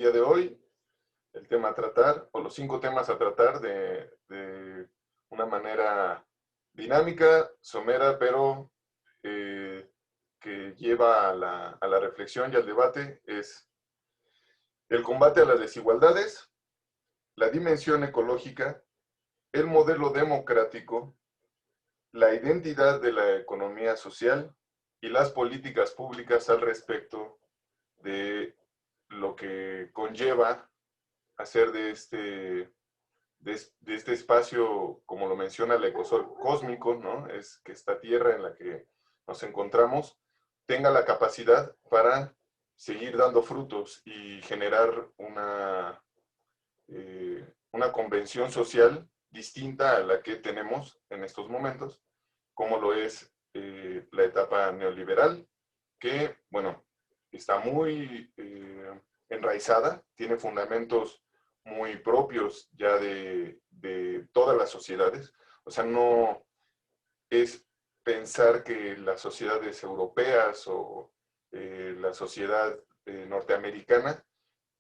día de hoy, el tema a tratar, o los 5 temas a tratar de una manera dinámica, somera, pero que lleva a la reflexión y al debate, es el combate a las desigualdades, la dimensión ecológica, el modelo democrático, la identidad de la economía social y las políticas públicas al respecto de lo que conlleva hacer de este espacio, como lo menciona el ecosol cósmico, ¿no? Es que esta tierra en la que nos encontramos tenga la capacidad para seguir dando frutos y generar una convención social distinta a la que tenemos en estos momentos, como lo es la etapa neoliberal, que, bueno, está muy enraizada, tiene fundamentos muy propios ya de todas las sociedades. O sea, no es pensar que las sociedades europeas o la sociedad norteamericana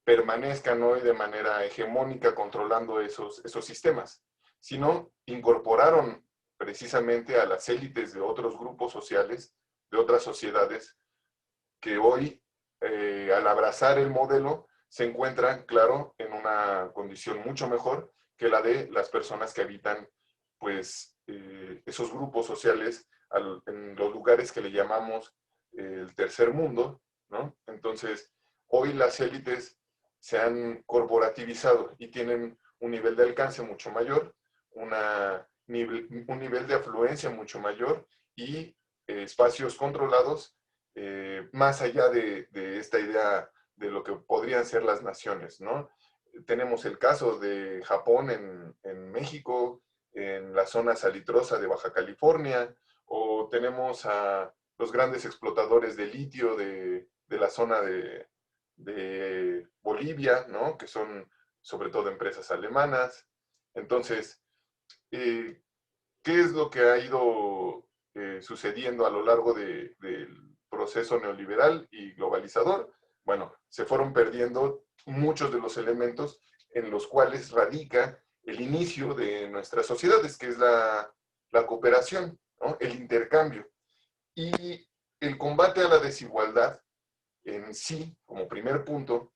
permanezcan hoy de manera hegemónica controlando esos sistemas, sino incorporaron precisamente a las élites de otros grupos sociales, de otras sociedades, que hoy, al abrazar el modelo, se encuentran, claro, en una condición mucho mejor que la de las personas que habitan, pues, esos grupos sociales en los lugares que le llamamos el tercer mundo, ¿no? Entonces, hoy las élites se han corporativizado y tienen un nivel de alcance mucho mayor, un nivel de afluencia mucho mayor y espacios controlados más allá de esta idea de lo que podrían ser las naciones, ¿no? Tenemos el caso de Japón en México, en la zona salitrosa de Baja California, o tenemos a los grandes explotadores de litio de la zona de Bolivia, ¿no? Que son sobre todo empresas alemanas. Entonces, ¿qué es lo que ha ido sucediendo a lo largo del proceso neoliberal y globalizador? Bueno, se fueron perdiendo muchos de los elementos en los cuales radica el inicio de nuestras sociedades, que es la cooperación, ¿no? El intercambio. Y el combate a la desigualdad en sí, como primer punto,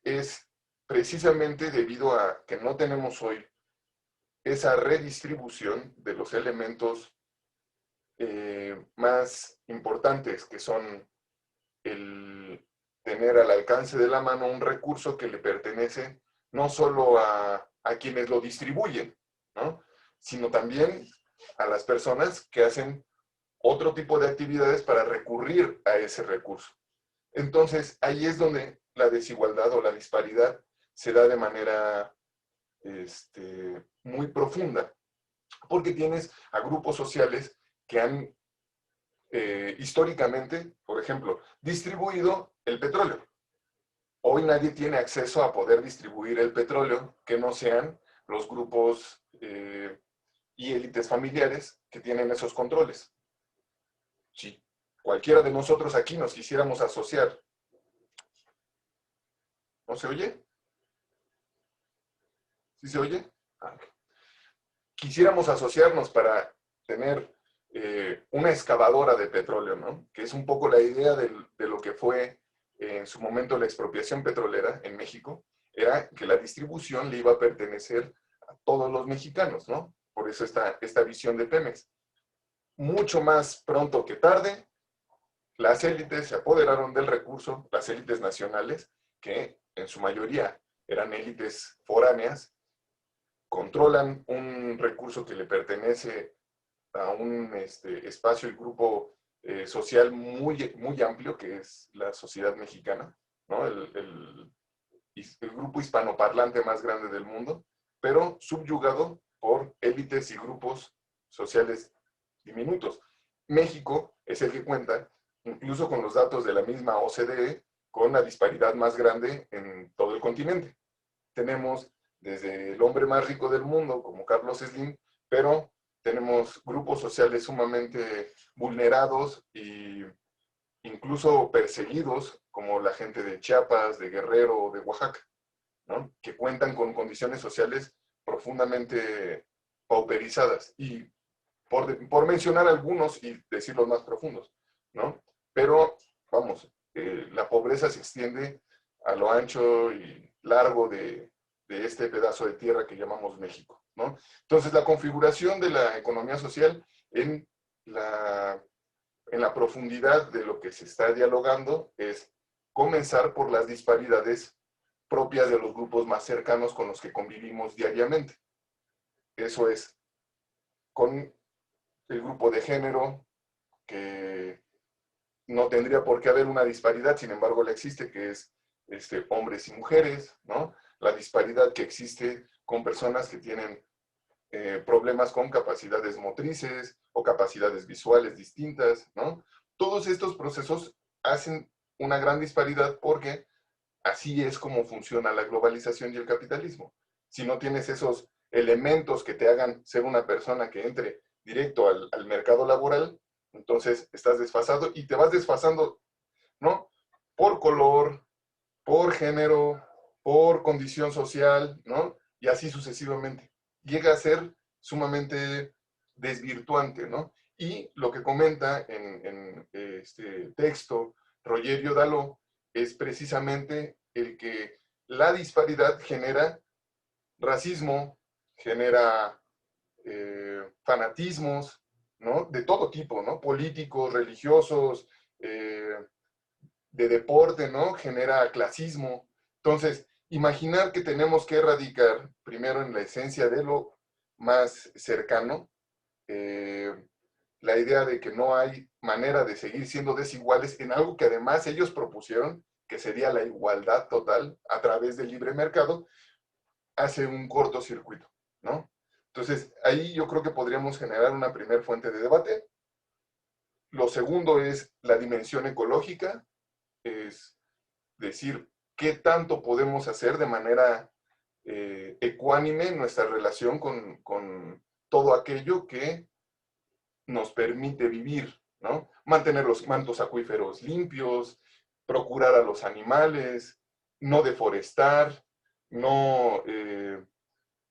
es precisamente debido a que no tenemos hoy esa redistribución de los elementos más importantes, que son el tener al alcance de la mano un recurso que le pertenece no solo a quienes lo distribuyen, ¿no? Sino también a las personas que hacen otro tipo de actividades para recurrir a ese recurso. Entonces, ahí es donde la desigualdad o la disparidad se da de manera muy profunda, porque tienes a grupos sociales que han históricamente, por ejemplo, distribuido el petróleo. Hoy nadie tiene acceso a poder distribuir el petróleo que no sean los grupos y élites familiares que tienen esos controles. Si cualquiera de nosotros aquí nos quisiéramos asociar, ¿no se oye? ¿Sí se oye? Ah, okay. Quisiéramos asociarnos para tener una excavadora de petróleo, ¿no? Que es un poco la idea de lo que fue en su momento la expropiación petrolera en México, era que la distribución le iba a pertenecer a todos los mexicanos, ¿no? Por eso esta visión de Pemex. Mucho más pronto que tarde, las élites se apoderaron del recurso, las élites nacionales, que en su mayoría eran élites foráneas, controlan un recurso que le pertenece a un espacio y grupo social muy amplio, que es la sociedad mexicana, ¿no? El grupo hispanoparlante más grande del mundo, pero subyugado por élites y grupos sociales diminutos. México es el que cuenta, incluso con los datos de la misma OCDE, con la disparidad más grande en todo el continente. Tenemos desde el hombre más rico del mundo, como Carlos Slim, pero tenemos grupos sociales sumamente vulnerados e incluso perseguidos, como la gente de Chiapas, de Guerrero o de Oaxaca. ¿no? Que cuentan con condiciones sociales profundamente pauperizadas. Y por mencionar algunos y decir los más profundos, ¿no? Pero, vamos, la pobreza se extiende a lo ancho y largo de este pedazo de tierra que llamamos México, ¿no? Entonces, la configuración de la economía social en la, en la profundidad de lo que se está dialogando es comenzar por las disparidades propias de los grupos más cercanos con los que convivimos diariamente. Eso es, con el grupo de género, que no tendría por qué haber una disparidad, sin embargo la existe, que es hombres y mujeres, ¿no? La disparidad que existe con personas que tienen problemas con capacidades motrices o capacidades visuales distintas, ¿no? Todos estos procesos hacen una gran disparidad porque así es como funciona la globalización y el capitalismo. Si no tienes esos elementos que te hagan ser una persona que entre directo al mercado laboral, entonces estás desfasado y te vas desfasando, ¿no? Por color, por género, por condición social, ¿no? Y así sucesivamente. Llega a ser sumamente desvirtuante, ¿no? Y lo que comenta en este texto Rogerio Daló es precisamente el que la disparidad genera racismo, genera fanatismos, ¿no? De todo tipo, ¿no? Políticos, religiosos, de deporte, ¿no? Genera clasismo. Entonces, imaginar que tenemos que erradicar primero en la esencia de lo más cercano, eh, la idea de que no hay manera de seguir siendo desiguales en algo que además ellos propusieron, que sería la igualdad total a través del libre mercado, hace un cortocircuito, ¿no? Entonces, ahí yo creo que podríamos generar una primer fuente de debate. Lo segundo es la dimensión ecológica, es decir, qué tanto podemos hacer de manera ecuánime en nuestra relación con todo aquello que nos permite vivir, ¿no? Mantener los mantos acuíferos limpios, procurar a los animales, no deforestar, no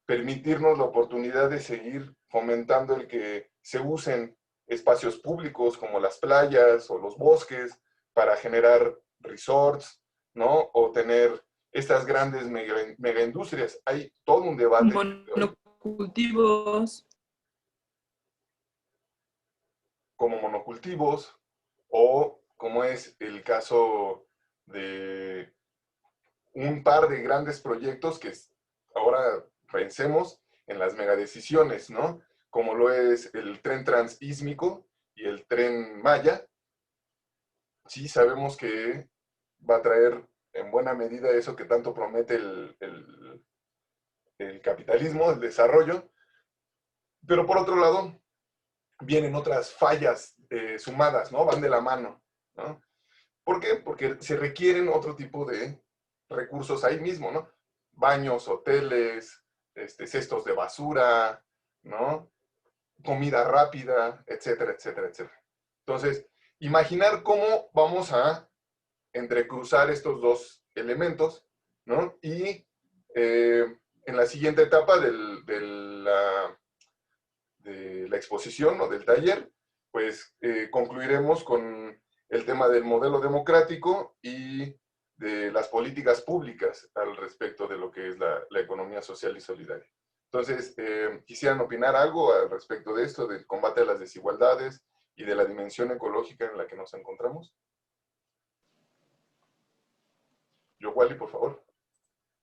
permitirnos la oportunidad de seguir fomentando el que se usen espacios públicos como las playas o los bosques para generar resorts, ¿no? O tener estas grandes mega industrias. Hay todo un debate monocultivos, como monocultivos o como es el caso de un par de grandes proyectos que ahora pensemos en las megadecisiones, ¿no? Como lo es el tren transísmico y el tren Maya. Sí sabemos que va a traer en buena medida eso que tanto promete el capitalismo, el desarrollo, pero por otro lado vienen otras fallas sumadas, ¿no? Van de la mano, ¿no? ¿Por qué? Porque se requieren otro tipo de recursos ahí mismo, ¿no? Baños, hoteles, cestos de basura, ¿no? Comida rápida, etcétera, etcétera, etcétera. Entonces, imaginar cómo vamos a entrecruzar estos dos elementos, ¿no? Y en la siguiente etapa de la exposición o del taller, pues concluiremos con el tema del modelo democrático y de las políticas públicas al respecto de lo que es la economía social y solidaria. Entonces, ¿quisieran opinar algo al respecto de esto, del combate a las desigualdades y de la dimensión ecológica en la que nos encontramos? Yo, Wally, por favor.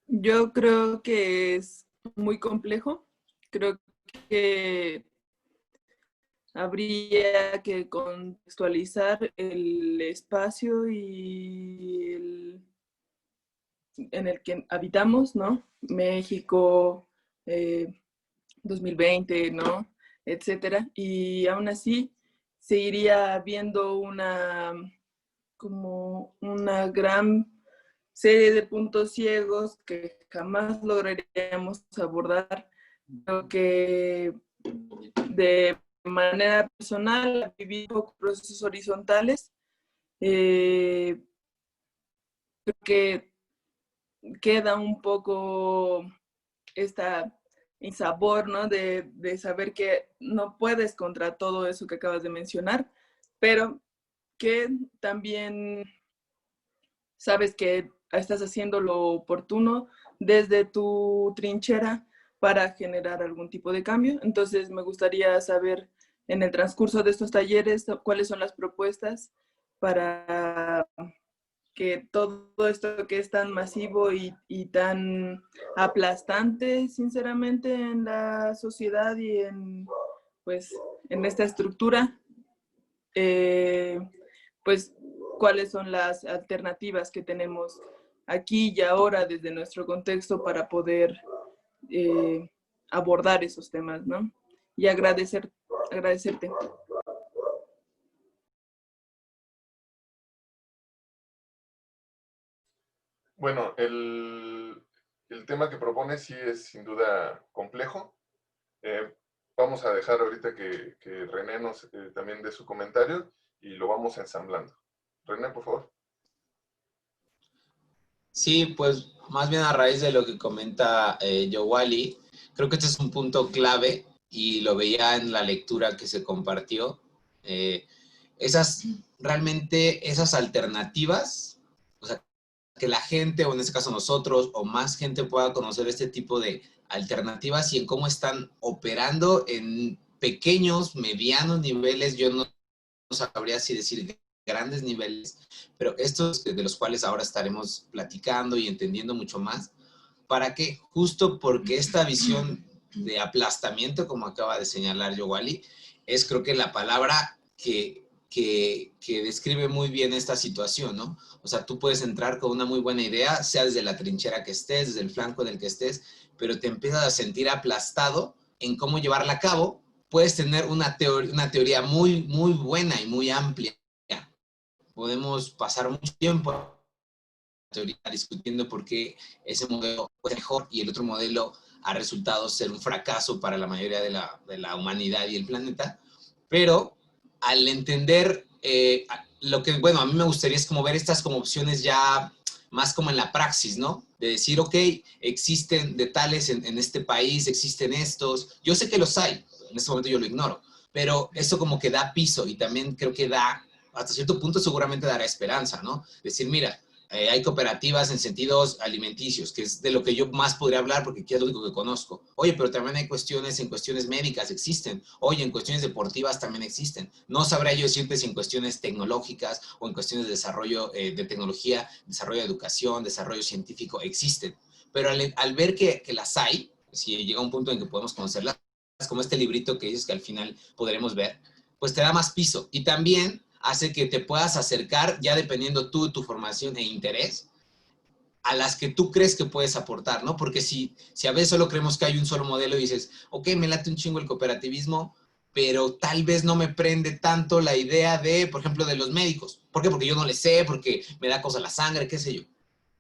yo creo que es muy complejo. Creo que habría que contextualizar el espacio en el que habitamos, ¿no? México, 2020, ¿no? Etcétera. Y aún así seguiría viendo como una gran serie de puntos ciegos que jamás lograríamos abordar. Creo que de manera personal viví procesos horizontales. Creo que queda un poco esta insabor, ¿no? De saber que no puedes contra todo eso que acabas de mencionar, pero que también sabes que estás haciendo lo oportuno desde tu trinchera para generar algún tipo de cambio. Entonces, me gustaría saber en el transcurso de estos talleres cuáles son las propuestas para que todo esto que es tan masivo y tan aplastante, sinceramente, en la sociedad y pues, en esta estructura, eh, pues cuáles son las alternativas que tenemos aquí y ahora desde nuestro contexto para poder abordar esos temas, ¿no? Y agradecerte. Bueno, el tema que propones sí es sin duda complejo. Eh, Vamos a dejar ahorita que René nos también dé su comentario y lo vamos ensamblando. René, por favor. Sí, pues más bien a raíz de lo que comenta Yowali, creo que este es un punto clave y lo veía en la lectura que se compartió. Eh, realmente esas alternativas, o sea, que la gente, o en este caso nosotros, o más gente pueda conocer este tipo de alternativas y en cómo están operando en pequeños, medianos niveles. Yo no sabría si decir grandes niveles, pero estos de los cuales ahora estaremos platicando y entendiendo mucho más, ¿para qué? Justo porque esta visión de aplastamiento, como acaba de señalar Yowali, es creo que la palabra que describe muy bien esta situación, ¿no? O sea, tú puedes entrar con una muy buena idea, sea desde la trinchera que estés, desde el flanco en el que estés, pero te empiezas a sentir aplastado en cómo llevarla a cabo. Puedes tener una teoría muy, muy buena y muy amplia. Podemos pasar mucho tiempo teoría discutiendo por qué ese modelo fue mejor y el otro modelo ha resultado ser un fracaso para la mayoría de la humanidad y el planeta. Pero al entender lo que, bueno, a mí me gustaría es como ver estas como opciones ya más como en la praxis, ¿no? De decir, ok, existen de tales en este país, existen estos. Yo sé que los hay, en este momento yo lo ignoro, pero eso como que da piso y también creo que da, hasta cierto punto seguramente dará esperanza, ¿no? Decir, mira, hay cooperativas en sentidos alimenticios, que es de lo que yo más podría hablar porque aquí es lo único que conozco. Oye, pero también hay cuestiones en cuestiones médicas, existen. Oye, en cuestiones deportivas también existen. No sabría yo decirte si en cuestiones tecnológicas o en cuestiones de desarrollo de tecnología, desarrollo de educación, desarrollo científico, existen. Pero al ver que las hay, si llega un punto en que podemos conocerlas, como este librito que dices que al final podremos ver, pues te da más piso. Y también hace que te puedas acercar, ya dependiendo tú de tu formación e interés, a las que tú crees que puedes aportar, ¿no? Porque si a veces solo creemos que hay un solo modelo y dices, ok, me late un chingo el cooperativismo, pero tal vez no me prende tanto la idea de, por ejemplo, de los médicos. ¿Por qué? Porque yo no le sé, porque me da cosa la sangre, qué sé yo.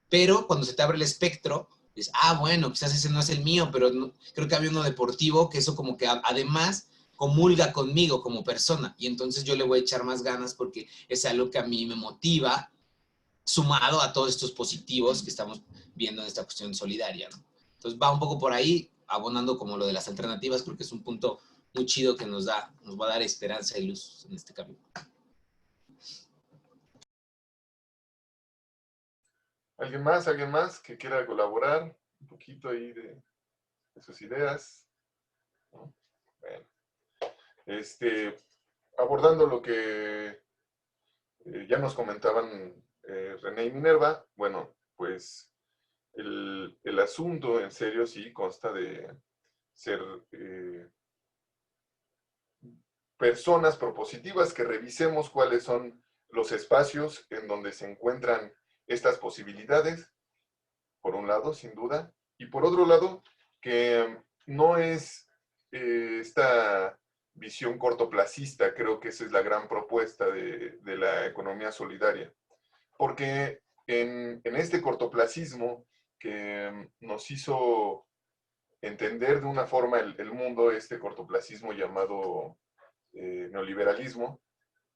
Pero cuando se te abre el espectro, dices, ah, bueno, quizás ese no es el mío, pero no, creo que había uno deportivo que eso como que además comulga conmigo como persona y entonces yo le voy a echar más ganas porque es algo que a mí me motiva sumado a todos estos positivos que estamos viendo en esta cuestión solidaria, ¿no? Entonces va un poco por ahí, abonando como lo de las alternativas, porque es un punto muy chido que nos va a dar esperanza y luz en este camino. ¿Alguien más que quiera colaborar un poquito ahí de sus ideas? ¿No? Bueno, abordando lo que ya nos comentaban René y Minerva, bueno, pues el asunto en serio sí consta de ser personas propositivas que revisemos cuáles son los espacios en donde se encuentran estas posibilidades, por un lado, sin duda, y por otro lado, que no es esta visión cortoplacista, creo que esa es la gran propuesta de la economía solidaria, porque en este cortoplacismo que nos hizo entender de una forma el mundo, este cortoplacismo llamado neoliberalismo,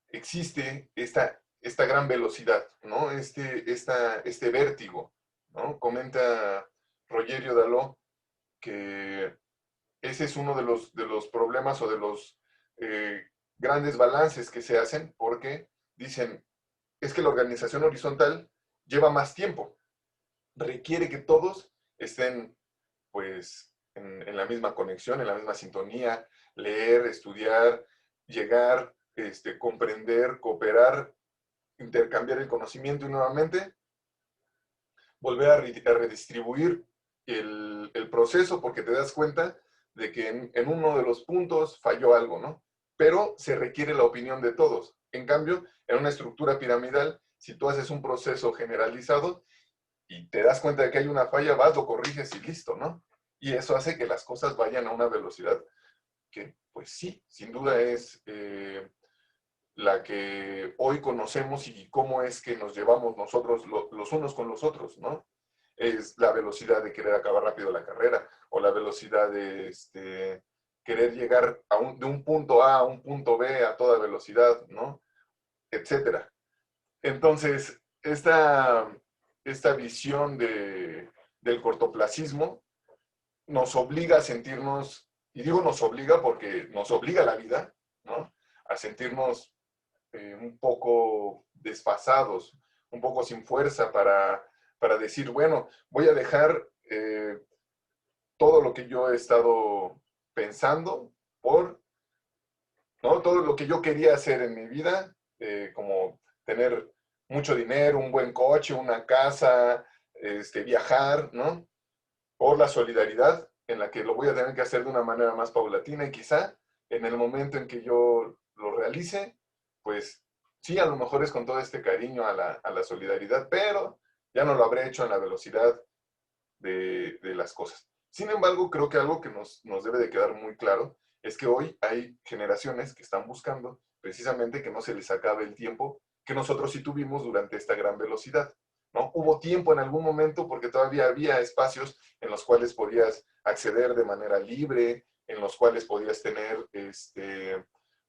existe esta gran velocidad, ¿no? Este vértigo ¿no? Comenta Rogerio Daló que ese es uno de los problemas o de los grandes balances que se hacen, porque dicen, es que la organización horizontal lleva más tiempo, requiere que todos estén pues en la misma conexión, en la misma sintonía, leer, estudiar, llegar, comprender, cooperar, intercambiar el conocimiento y nuevamente volver a redistribuir el proceso porque te das cuenta de que en uno de los puntos falló algo, ¿no? Pero se requiere la opinión de todos. En cambio, en una estructura piramidal, si tú haces un proceso generalizado y te das cuenta de que hay una falla, vas, lo corriges y listo, ¿no? Y eso hace que las cosas vayan a una velocidad que, pues sí, sin duda es la que hoy conocemos y cómo es que nos llevamos nosotros los unos con los otros, ¿no? Es la velocidad de querer acabar rápido la carrera o la velocidad de querer llegar de un punto A a un punto B a toda velocidad, ¿no? Etcétera. Entonces, esta visión del cortoplacismo nos obliga a sentirnos, y digo nos obliga porque nos obliga la vida, ¿no? A sentirnos un poco desfasados, un poco sin fuerza para decir, bueno, voy a dejar todo lo que yo he estado pensando por, ¿no? Todo lo que yo quería hacer en mi vida, como tener mucho dinero, un buen coche, una casa, viajar, ¿no? Por la solidaridad, en la que lo voy a tener que hacer de una manera más paulatina y quizá en el momento en que yo lo realice, pues sí, a lo mejor es con todo este cariño a la solidaridad, pero ya no lo habré hecho en la velocidad de las cosas. Sin embargo, creo que algo que nos debe de quedar muy claro es que hoy hay generaciones que están buscando precisamente que no se les acabe el tiempo que nosotros sí tuvimos durante esta gran velocidad, ¿no? Hubo tiempo en algún momento porque todavía había espacios en los cuales podías acceder de manera libre, en los cuales podías tener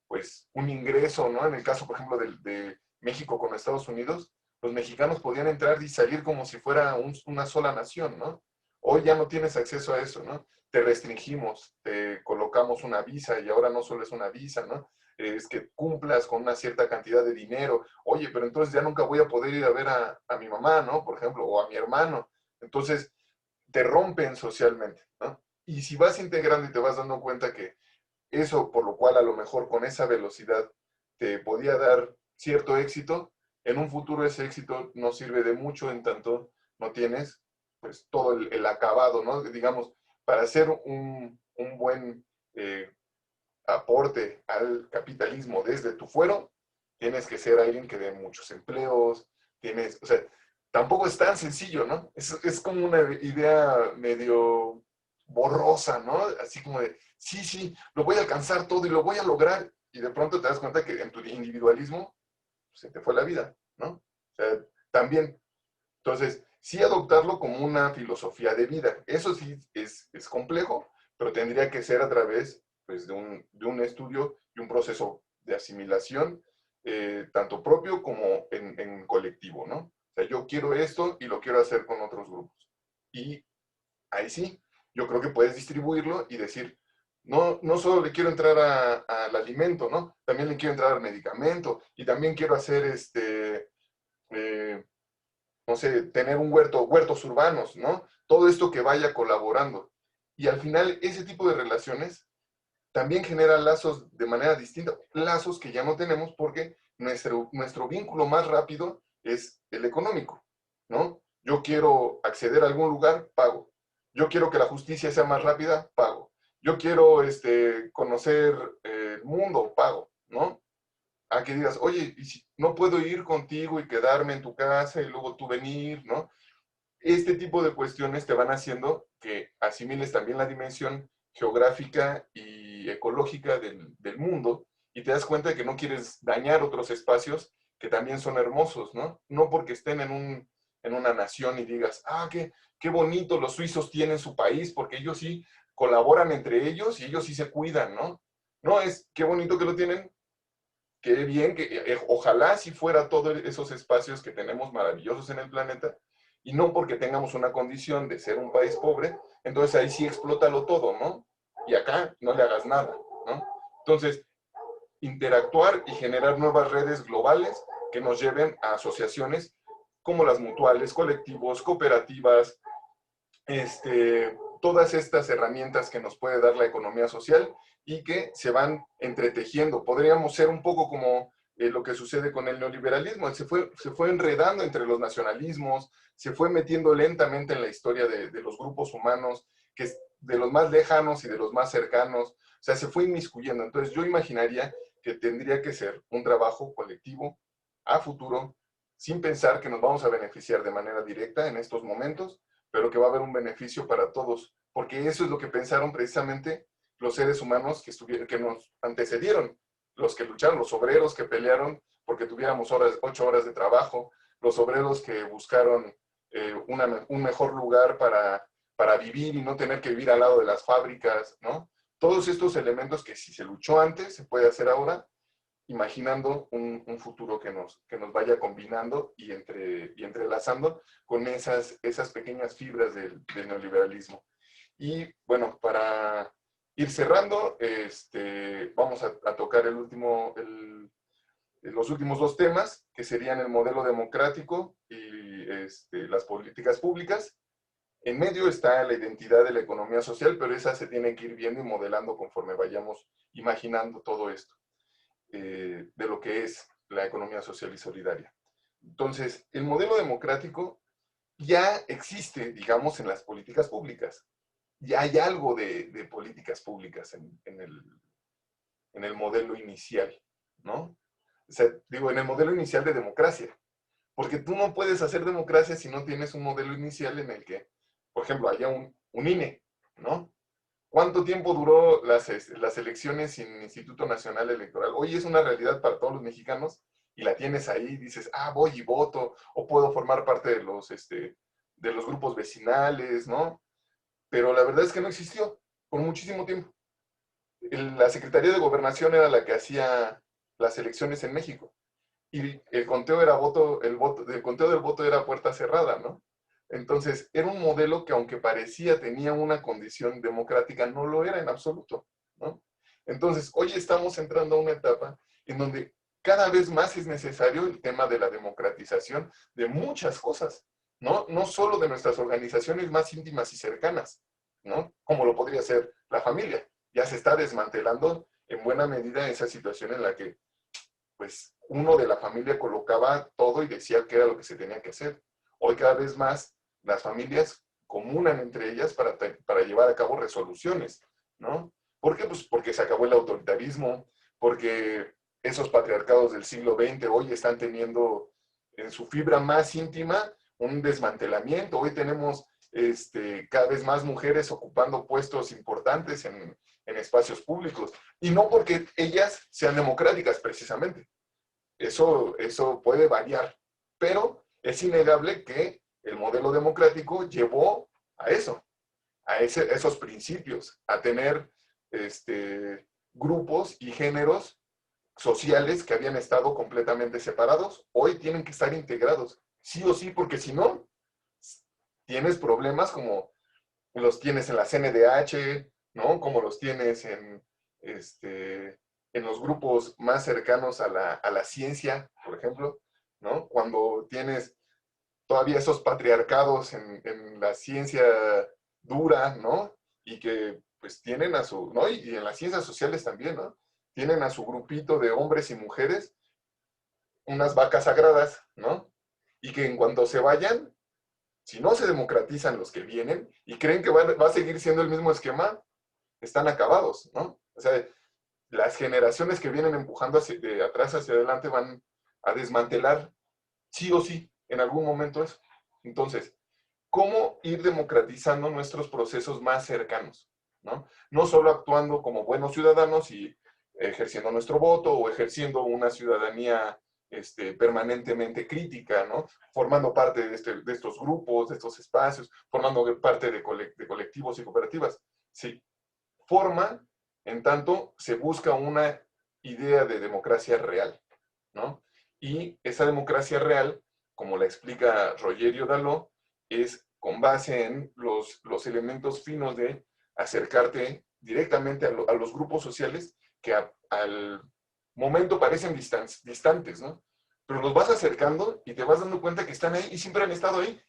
pues un ingreso, ¿no? En el caso, por ejemplo, de México con Estados Unidos, los mexicanos podían entrar y salir como si fuera una sola nación, ¿no? Hoy ya no tienes acceso a eso, ¿no? Te restringimos, te colocamos una visa y ahora no solo es una visa, ¿no? Es que cumplas con una cierta cantidad de dinero. Oye, pero entonces ya nunca voy a poder ir a ver a mi mamá, ¿no? Por ejemplo, o a mi hermano. Entonces, te rompen socialmente, ¿no? Y si vas integrando y te vas dando cuenta que eso, por lo cual a lo mejor con esa velocidad te podía dar cierto éxito, en un futuro ese éxito no sirve de mucho en tanto no tienes pues todo el acabado, ¿no? Digamos, para hacer un buen aporte al capitalismo desde tu fuero, tienes que ser alguien que dé muchos empleos, tienes, o sea, tampoco es tan sencillo, ¿no? Es como una idea medio borrosa, ¿no? Así como de, sí, sí, lo voy a alcanzar todo y lo voy a lograr, y de pronto te das cuenta que en tu individualismo se te fue la vida, ¿no? O sea, también, entonces, sí adoptarlo como una filosofía de vida. Eso sí es complejo, pero tendría que ser a través pues, de un estudio y un proceso de asimilación, tanto propio como en colectivo, ¿no? O sea, yo quiero esto y lo quiero hacer con otros grupos. Y ahí sí, yo creo que puedes distribuirlo y decir, no, no solo le quiero entrar al alimento, ¿no? También le quiero entrar al medicamento y también quiero hacer eh, no sé, tener un huertos urbanos, ¿no? Todo esto que vaya colaborando. Y al final ese tipo de relaciones también genera lazos de manera distinta, lazos que ya no tenemos porque nuestro vínculo más rápido es el económico, ¿no? Yo quiero acceder a algún lugar, pago. Yo quiero que la justicia sea más rápida, pago. Yo quiero conocer el mundo, pago, ¿no? A que digas, oye, ¿y si no puedo ir contigo y quedarme en tu casa y luego tú venir, ¿no? Este tipo de cuestiones te van haciendo que asimiles también la dimensión geográfica y ecológica del mundo y te das cuenta de que no quieres dañar otros espacios que también son hermosos, ¿no? No porque estén en una nación y digas, ah, qué bonito los suizos tienen su país, porque ellos sí colaboran entre ellos y ellos sí se cuidan, ¿no? No es qué bonito que lo tienen, qué bien, que ojalá si fuera todos esos espacios que tenemos maravillosos en el planeta, y no porque tengamos una condición de ser un país pobre, entonces ahí sí explótalo todo, ¿no? Y acá no le hagas nada, ¿no? Entonces, interactuar y generar nuevas redes globales que nos lleven a asociaciones como las mutuales, colectivos, cooperativas, todas estas herramientas que nos puede dar la economía social y que se van entretejiendo. Podríamos ser un poco como lo que sucede con el neoliberalismo. Se fue enredando entre los nacionalismos, se fue metiendo lentamente en la historia de los grupos humanos, que es de los más lejanos y de los más cercanos. O sea, se fue inmiscuyendo. Entonces yo imaginaría que tendría que ser un trabajo colectivo a futuro, sin pensar que nos vamos a beneficiar de manera directa en estos momentos, pero que va a haber un beneficio para todos, porque eso es lo que pensaron precisamente los seres humanos que nos antecedieron, los que lucharon, los obreros que pelearon porque tuviéramos 8 horas de trabajo, los obreros que buscaron un mejor lugar para vivir y no tener que vivir al lado de las fábricas, ¿no? Todos estos elementos que si se luchó antes, se puede hacer ahora, imaginando un futuro que nos vaya combinando y entrelazando con esas pequeñas fibras del neoliberalismo. Y bueno, para ir cerrando, vamos a tocar los últimos dos temas, que serían el modelo democrático y las políticas públicas. En medio está la identidad de la economía social, pero esa se tiene que ir viendo y modelando conforme vayamos imaginando todo esto de lo que es la economía social y solidaria. Entonces, el modelo democrático ya existe, digamos, en las políticas públicas. Ya hay algo de políticas públicas en el modelo inicial, ¿no? O sea, digo, en el modelo inicial de democracia. Porque tú no puedes hacer democracia si no tienes un modelo inicial en el que, por ejemplo, haya un INE, ¿no? ¿Cuánto tiempo duró las elecciones sin Instituto Nacional Electoral? Hoy es una realidad para todos los mexicanos y la tienes ahí, dices, voy y voto, o puedo formar parte de los grupos vecinales, ¿no? Pero la verdad es que no existió por muchísimo tiempo. La Secretaría de Gobernación era la que hacía las elecciones en México y el conteo el conteo del voto era a puerta cerrada, ¿no? Entonces, era un modelo que aunque parecía tenía una condición democrática, no lo era en absoluto, ¿no? Entonces, hoy estamos entrando a una etapa en donde cada vez más es necesario el tema de la democratización de muchas cosas, ¿no? No solo de nuestras organizaciones más íntimas y cercanas, ¿no? Como lo podría ser la familia. Ya se está desmantelando en buena medida esa situación en la que pues uno de la familia colocaba todo y decía qué era lo que se tenía que hacer. Hoy cada vez más las familias comunan entre ellas para llevar a cabo resoluciones, ¿no? ¿Por qué? Pues porque se acabó el autoritarismo, porque esos patriarcados del siglo XX hoy están teniendo en su fibra más íntima un desmantelamiento. Hoy tenemos cada vez más mujeres ocupando puestos importantes en espacios públicos. Y no porque ellas sean democráticas precisamente. Eso puede variar, pero es innegable que el modelo democrático llevó a eso, a esos principios, a tener grupos y géneros sociales que habían estado completamente separados, hoy tienen que estar integrados, sí o sí, porque si no, tienes problemas como los tienes en la CNDH, ¿no? Como los tienes en los grupos más cercanos a la ciencia, por ejemplo, ¿no? Cuando tienes todavía esos patriarcados en la ciencia dura, ¿no? Y que pues tienen ¿no? Y en las ciencias sociales también, ¿no? Tienen a su grupito de hombres y mujeres, unas vacas sagradas, ¿no? Y que en cuanto se vayan, si no se democratizan los que vienen y creen que va a seguir siendo el mismo esquema, están acabados, ¿no? O sea, las generaciones que vienen empujando de atrás hacia adelante van a desmantelar sí o sí en algún momento eso. Entonces, ¿cómo ir democratizando nuestros procesos más cercanos? ¿No? No solo actuando como buenos ciudadanos y ejerciendo nuestro voto o ejerciendo una ciudadanía permanentemente crítica, ¿no? Formando parte de estos grupos, de estos espacios, formando parte de colectivos y cooperativas. Sí, forma, en tanto, se busca una idea de democracia real, ¿no? Y esa democracia real, como la explica Rogerio Daló, es con base en los elementos finos de acercarte directamente a los grupos sociales que al momento parecen distantes, ¿no? Pero los vas acercando y te vas dando cuenta que están ahí y siempre han estado ahí,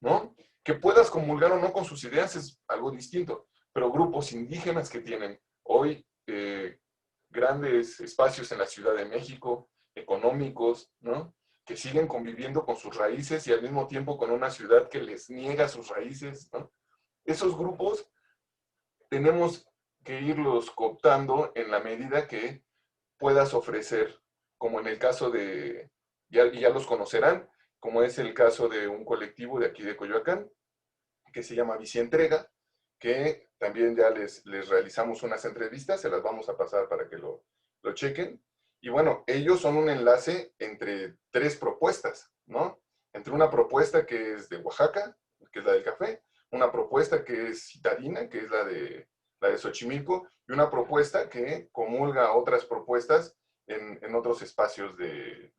¿no? Que puedas comulgar o no con sus ideas es algo distinto, pero grupos indígenas que tienen hoy grandes espacios en la Ciudad de México, económicos, ¿no? Que siguen conviviendo con sus raíces y al mismo tiempo con una ciudad que les niega sus raíces, ¿no? Esos grupos tenemos que irlos cooptando en la medida que puedas ofrecer, como en el caso de, ya los conocerán, como es el caso de un colectivo de aquí de Coyoacán, que se llama Bicientrega, que también ya les realizamos unas entrevistas, se las vamos a pasar para que lo chequen. Y bueno, ellos son un enlace entre tres propuestas, ¿no? Entre una propuesta que es de Oaxaca, que es la del café, una propuesta que es citadina, que es la de Xochimilco, y una propuesta que comulga otras propuestas en otros espacios de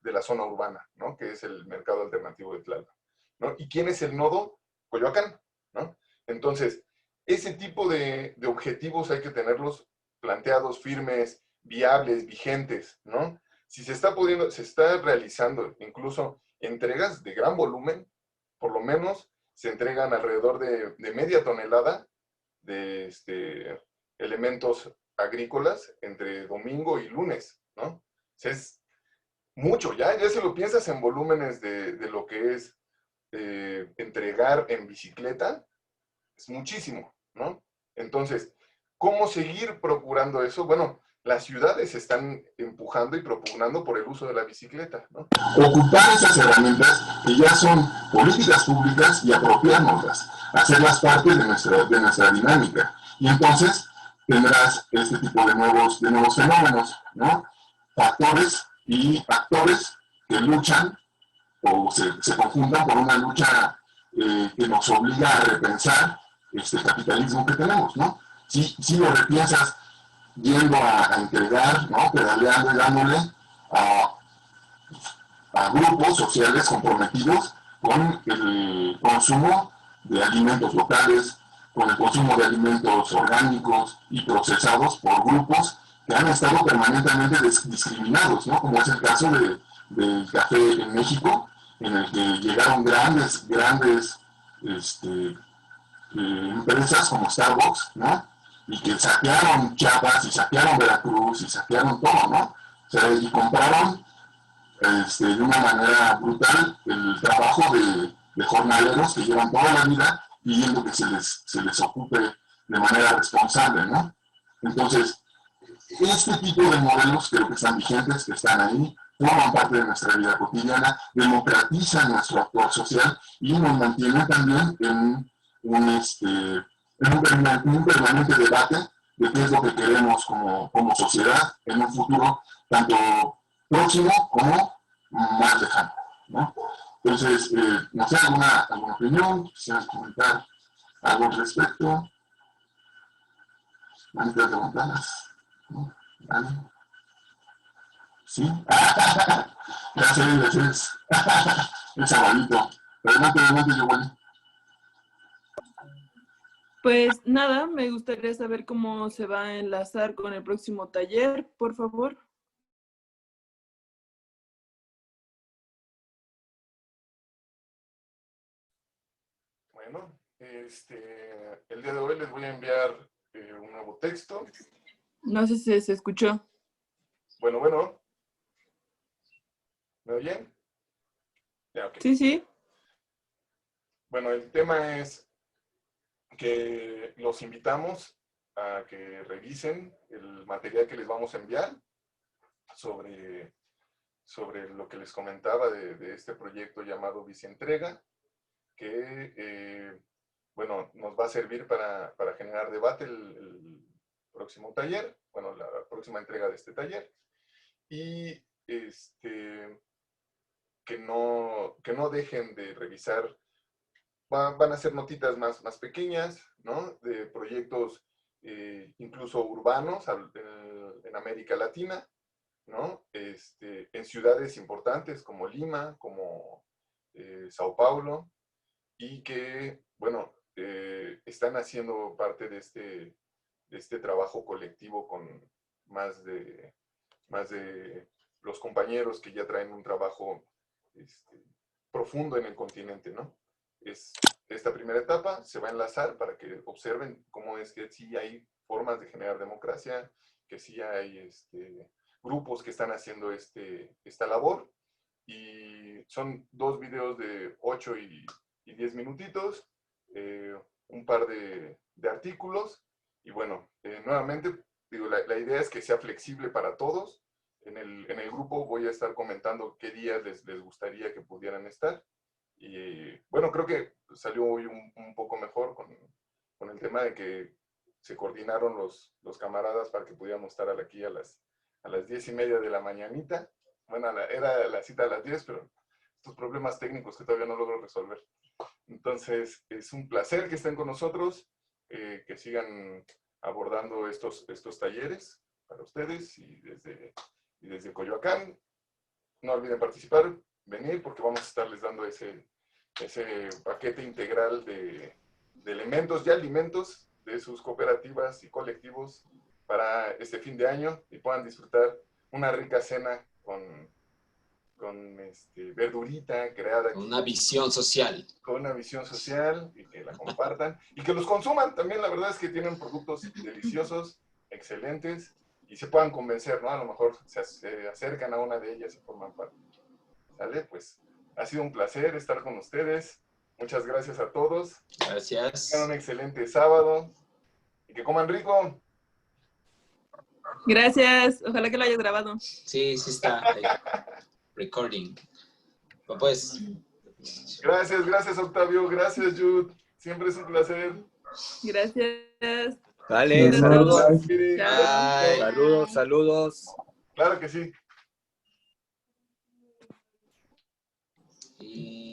la zona urbana, ¿no? Que es el mercado alternativo de Tlalpan, ¿no? ¿Y quién es el nodo? Coyoacán, ¿no? Entonces, ese tipo de objetivos hay que tenerlos planteados, firmes, viables, vigentes, ¿no? Si se está realizando incluso entregas de gran volumen, por lo menos se entregan alrededor de media tonelada de elementos agrícolas entre domingo y lunes, ¿no? O sea, es mucho, ya si lo piensas en volúmenes de lo que es entregar en bicicleta, es muchísimo, ¿no? Entonces, ¿cómo seguir procurando eso? Bueno, las ciudades están empujando y propugnando por el uso de la bicicleta, ¿no? Ocupar esas herramientas que ya son políticas públicas y apropiárnoslas, hacerlas parte de nuestra dinámica. Y entonces tendrás este tipo de nuevos fenómenos, ¿no? Factores y actores que luchan o se conjuntan por una lucha que nos obliga a repensar este capitalismo que tenemos, ¿no? Si lo repiensas yendo a entregar, ¿no? Pedaleando y dándole a grupos sociales comprometidos con el consumo de alimentos locales, con el consumo de alimentos orgánicos y procesados por grupos que han estado permanentemente discriminados, ¿no? Como es el caso del café en México, en el que llegaron grandes empresas como Starbucks, ¿no? Y que saquearon Chiapas y saquearon Veracruz y saquearon todo, ¿no? O sea, y compraron de una manera brutal el trabajo de jornaleros que llevan toda la vida pidiendo que se les ocupe de manera responsable, ¿no? Entonces, este tipo de modelos creo que están vigentes, que están ahí, forman parte de nuestra vida cotidiana, democratizan nuestro actuar social y nos mantienen también en un permanente debate de qué es lo que queremos como sociedad en un futuro tanto próximo como más lejano, ¿no? Entonces, no sé, alguna opinión, quisieras comentar algo al respecto, manitas levantadas, ¿no? ¿Vale? ¿Sí? Gracias, el sabadito. Adelante, Giovanni. Pues nada, me gustaría saber cómo se va a enlazar con el próximo taller, por favor. Bueno, el día de hoy les voy a enviar un nuevo texto. No sé si se escuchó. Bueno. ¿Me oyen? Ya, ok. Sí. Bueno, el tema es que los invitamos a que revisen el material que les vamos a enviar sobre lo que les comentaba de este proyecto llamado Bicientrega, que, bueno, nos va a servir para generar debate el próximo taller, bueno, la próxima entrega de este taller, y que no dejen de revisar. Van a ser notitas más pequeñas, ¿no? De proyectos incluso urbanos en América Latina, ¿no? En ciudades importantes como Lima, como Sao Paulo, y que, bueno, están haciendo parte de este trabajo colectivo con más de los compañeros que ya traen un trabajo profundo en el continente, ¿no? Esta primera etapa se va a enlazar para que observen cómo es que sí hay formas de generar democracia, que sí hay grupos que están haciendo esta labor, y son 2 videos de 8 y 10 minutitos, un par de artículos, y bueno, nuevamente, digo, la idea es que sea flexible para todos. En el grupo voy a estar comentando qué días les gustaría que pudieran estar, y bueno, creo que salió hoy un poco mejor con el tema de que se coordinaron los camaradas para que pudiéramos estar aquí a las 10:30 de la mañanita. Bueno, era la cita a las 10, pero estos problemas técnicos que todavía no logro resolver. Entonces, es un placer que estén con nosotros, que sigan abordando estos talleres para ustedes, y desde Coyoacán. No olviden participar, venir, porque vamos a estarles dando ese paquete integral de elementos y alimentos de sus cooperativas y colectivos para este fin de año, y puedan disfrutar una rica cena con verdurita creada aquí, Con una visión social. con una visión social, y que la compartan y que los consuman también. La verdad es que tienen productos deliciosos, excelentes, y se puedan convencer, ¿no? A lo mejor se acercan a una de ellas y forman parte. ¿Sale? Pues ha sido un placer estar con ustedes. Muchas gracias a todos. Gracias. Tengan un excelente sábado y que coman rico. Gracias. Ojalá que lo hayas grabado. Sí, sí está ahí. Recording. Pues. Gracias Octavio, gracias Jude. Siempre es un placer. Gracias. Vale, Gracias. saludos. Spirit. Bye. Saludos, saludos. Claro que sí. Y